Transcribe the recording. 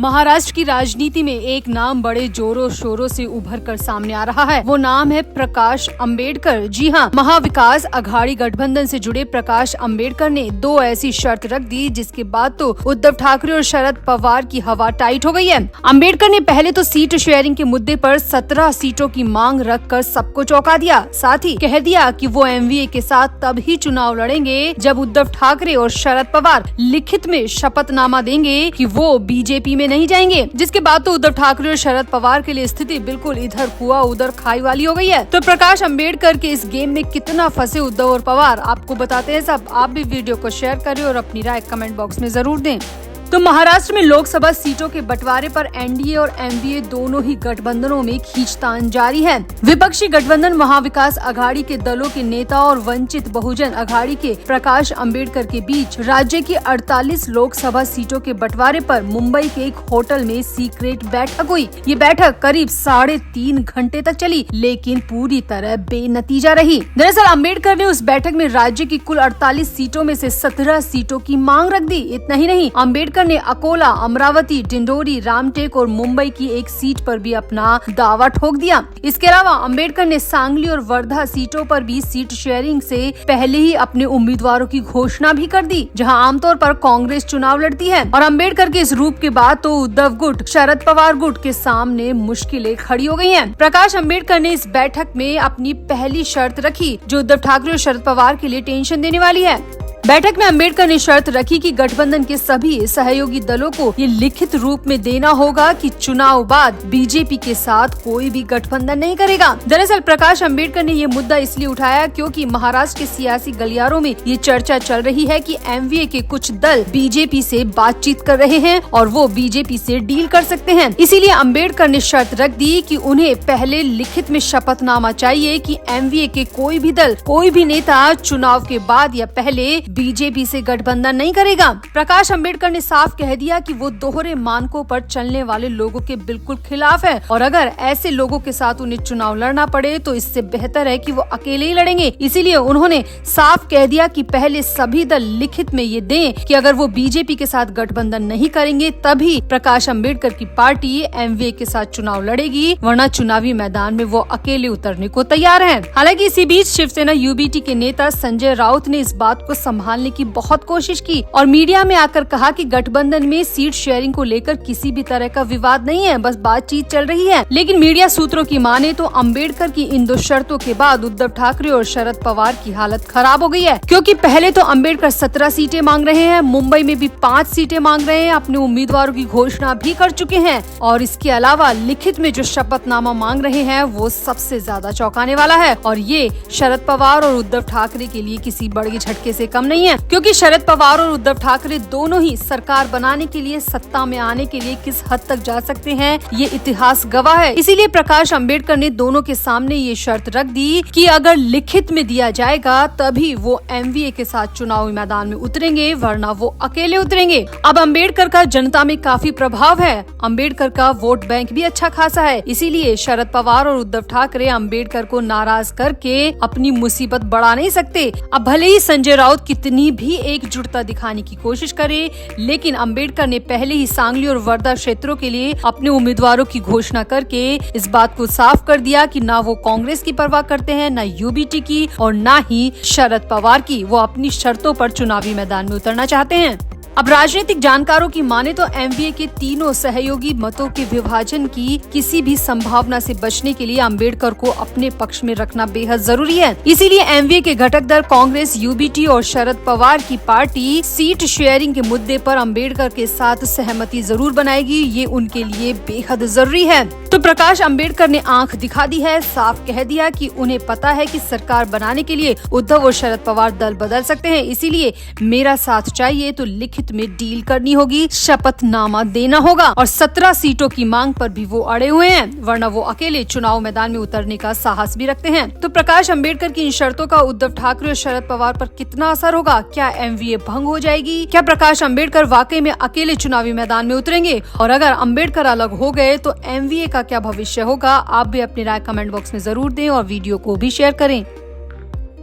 महाराष्ट्र की राजनीति में एक नाम बड़े जोरों शोरों से उभर कर सामने आ रहा है। वो नाम है प्रकाश अंबेडकर। जी हाँ, महाविकास अघाड़ी गठबंधन से जुड़े प्रकाश अंबेडकर ने दो ऐसी शर्त रख दी जिसके बाद तो उद्धव ठाकरे और शरद पवार की हवा टाइट हो गई है। अंबेडकर ने पहले तो सीट शेयरिंग के मुद्दे पर 17 सीटों की मांग रखकर सबको चौंका दिया। साथ ही कह दिया कि वो एमवीए के साथ तभी चुनाव लड़ेंगे जब उद्धव ठाकरे और शरद पवार लिखित में शपथनामा देंगे कि वो बीजेपी में नहीं जाएंगे। जिसके बाद तो उद्धव ठाकरे और शरद पवार के लिए स्थिति बिल्कुल इधर कुआं उधर खाई वाली हो गई है। तो प्रकाश अंबेडकर के इस गेम में कितना फंसे उद्धव और पवार, आपको बताते हैं सब। आप भी वीडियो को शेयर करें और अपनी राय कमेंट बॉक्स में जरूर दें। तो महाराष्ट्र में लोकसभा सीटों के बंटवारे पर एनडीए और एमवीए दोनों ही गठबंधनों में खींचतान जारी है। विपक्षी गठबंधन महाविकास अघाड़ी के दलों के नेता और वंचित बहुजन अघाड़ी के प्रकाश अंबेडकर के बीच राज्य की 48 लोकसभा सीटों के बंटवारे पर मुंबई के एक होटल में सीक्रेट बैठक हुई। ये बैठक करीब 3.5 घंटे तक चली, लेकिन पूरी तरह बेनतीजा रही। दरअसल अंबेडकर ने उस बैठक में राज्य की कुल 48 सीटों में से 17 सीटों की मांग रख दी। इतना ही नहीं, अंबेडकर ने अकोला, अमरावती, डिंडोरी, रामटेक और मुंबई की एक सीट पर भी अपना दावा ठोक दिया। इसके अलावा अंबेडकर ने सांगली और वर्धा सीटों पर भी सीट शेयरिंग से पहले ही अपने उम्मीदवारों की घोषणा भी कर दी, जहां आमतौर पर कांग्रेस चुनाव लड़ती है। और अंबेडकर के इस रूप के बाद तो उद्धव गुट, शरद पवार गुट के सामने मुश्किलें खड़ी हो गई हैं। प्रकाश अंबेडकर ने इस बैठक में अपनी पहली शर्त रखी, जो उद्धव ठाकरे और शरद पवार के लिए टेंशन देने वाली है। बैठक में अंबेडकर ने शर्त रखी कि गठबंधन के सभी सहयोगी दलों को ये लिखित रूप में देना होगा कि चुनाव बाद बीजेपी के साथ कोई भी गठबंधन नहीं करेगा। दरअसल प्रकाश अंबेडकर ने ये मुद्दा इसलिए उठाया क्योंकि महाराष्ट्र के सियासी गलियारों में ये चर्चा चल रही है कि एमवीए के कुछ दल बीजेपी से बातचीत कर रहे हैं और वो बीजेपी से डील कर सकते हैं। इसीलिए अंबेडकर ने शर्त रख दी कि उन्हें पहले लिखित में शपथनामा चाहिए कि एमवीए के कोई भी दल, कोई भी नेता चुनाव के बाद या पहले बीजेपी से गठबंधन नहीं करेगा। प्रकाश अंबेडकर ने साफ कह दिया कि वो दोहरे मानकों पर चलने वाले लोगों के बिल्कुल खिलाफ है और अगर ऐसे लोगों के साथ उन्हें चुनाव लड़ना पड़े तो इससे बेहतर है कि वो अकेले ही लड़ेंगे। इसीलिए उन्होंने साफ कह दिया कि पहले सभी दल लिखित में ये दें कि अगर वो बीजेपी के साथ गठबंधन नहीं करेंगे तभी प्रकाश अंबेडकर की पार्टी एमवीए के साथ चुनाव लड़ेगी, वरना चुनावी मैदान में वो अकेले उतरने को तैयार है। हालांकि इसी बीच शिवसेना यूबीटी के नेता संजय राउत ने इस बात को संभालने की बहुत कोशिश की और मीडिया में आकर कहा कि गठबंधन में सीट शेयरिंग को लेकर किसी भी तरह का विवाद नहीं है, बस बातचीत चल रही है। लेकिन मीडिया सूत्रों की माने तो अंबेडकर की इन दो शर्तों के बाद उद्धव ठाकरे और शरद पवार की हालत खराब हो गई है, क्योंकि पहले तो अंबेडकर 17 सीटें मांग रहे हैं, मुंबई में भी 5 सीटें मांग रहे हैं, अपने उम्मीदवारों की घोषणा भी कर चुके हैं और इसके अलावा लिखित में जो शपथनामा मांग रहे हैं वो सबसे ज्यादा चौंकाने वाला है। और ये शरद पवार और उद्धव ठाकरे के लिए किसी बड़े झटके से कम नहीं है, क्योंकि शरद पवार और उद्धव ठाकरे दोनों ही सरकार बनाने के लिए, सत्ता में आने के लिए किस हद तक जा सकते हैं ये इतिहास गवाह है। इसीलिए प्रकाश अंबेडकर ने दोनों के सामने ये शर्त रख दी कि अगर लिखित में दिया जाएगा तभी वो एमवीए के साथ चुनावी मैदान में उतरेंगे, वरना वो अकेले उतरेंगे। अब अंबेडकर का जनता में काफी प्रभाव है, अंबेडकर का वोट बैंक भी अच्छा खासा है, इसीलिए शरद पवार और उद्धव ठाकरे अंबेडकर को नाराज करके अपनी मुसीबत बढ़ा नहीं सकते। अब भले ही संजय राउत कितनी भी एकजुटता दिखाने की कोशिश करे, लेकिन अंबेडकर ने पहले ही सांगली और वर्धा क्षेत्रों के लिए अपने उम्मीदवारों की घोषणा करके इस बात को साफ कर दिया कि ना वो कांग्रेस की परवाह करते हैं, ना यूबीटी की और ना ही शरद पवार की। वो अपनी शर्तों पर चुनावी मैदान में उतरना चाहते हैं। अब राजनीतिक जानकारों की माने तो एमवीए के तीनों सहयोगी मतों के विभाजन की किसी भी संभावना से बचने के लिए अंबेडकर को अपने पक्ष में रखना बेहद जरूरी है। इसीलिए एमवीए के घटक दल कांग्रेस, यूबीटी और शरद पवार की पार्टी सीट शेयरिंग के मुद्दे पर अंबेडकर के साथ सहमति जरूर बनाएगी, ये उनके लिए बेहद जरूरी है। तो प्रकाश अंबेडकर ने आंख दिखा दी है, साफ कह दिया कि उन्हें पता है कि सरकार बनाने के लिए उद्धव और शरद पवार दल बदल सकते हैं, इसीलिए मेरा साथ चाहिए तो लिखित में डील करनी होगी, शपथनामा देना होगा और 17 सीटों की मांग पर भी वो अड़े हुए हैं, वरना वो अकेले चुनाव मैदान में उतरने का साहस भी रखते हैं। तो प्रकाश अंबेडकर की इन शर्तों का उद्धव ठाकरे और शरद पवार पर कितना असर होगा? क्या एमवीए भंग हो जाएगी? क्या प्रकाश अंबेडकर वाकई में अकेले चुनावी मैदान में उतरेंगे? और अगर अंबेडकर अलग हो गए तो एमवीए का क्या भविष्य होगा? आप भी अपनी राय कमेंट बॉक्स में जरूर दें और वीडियो को भी शेयर करें।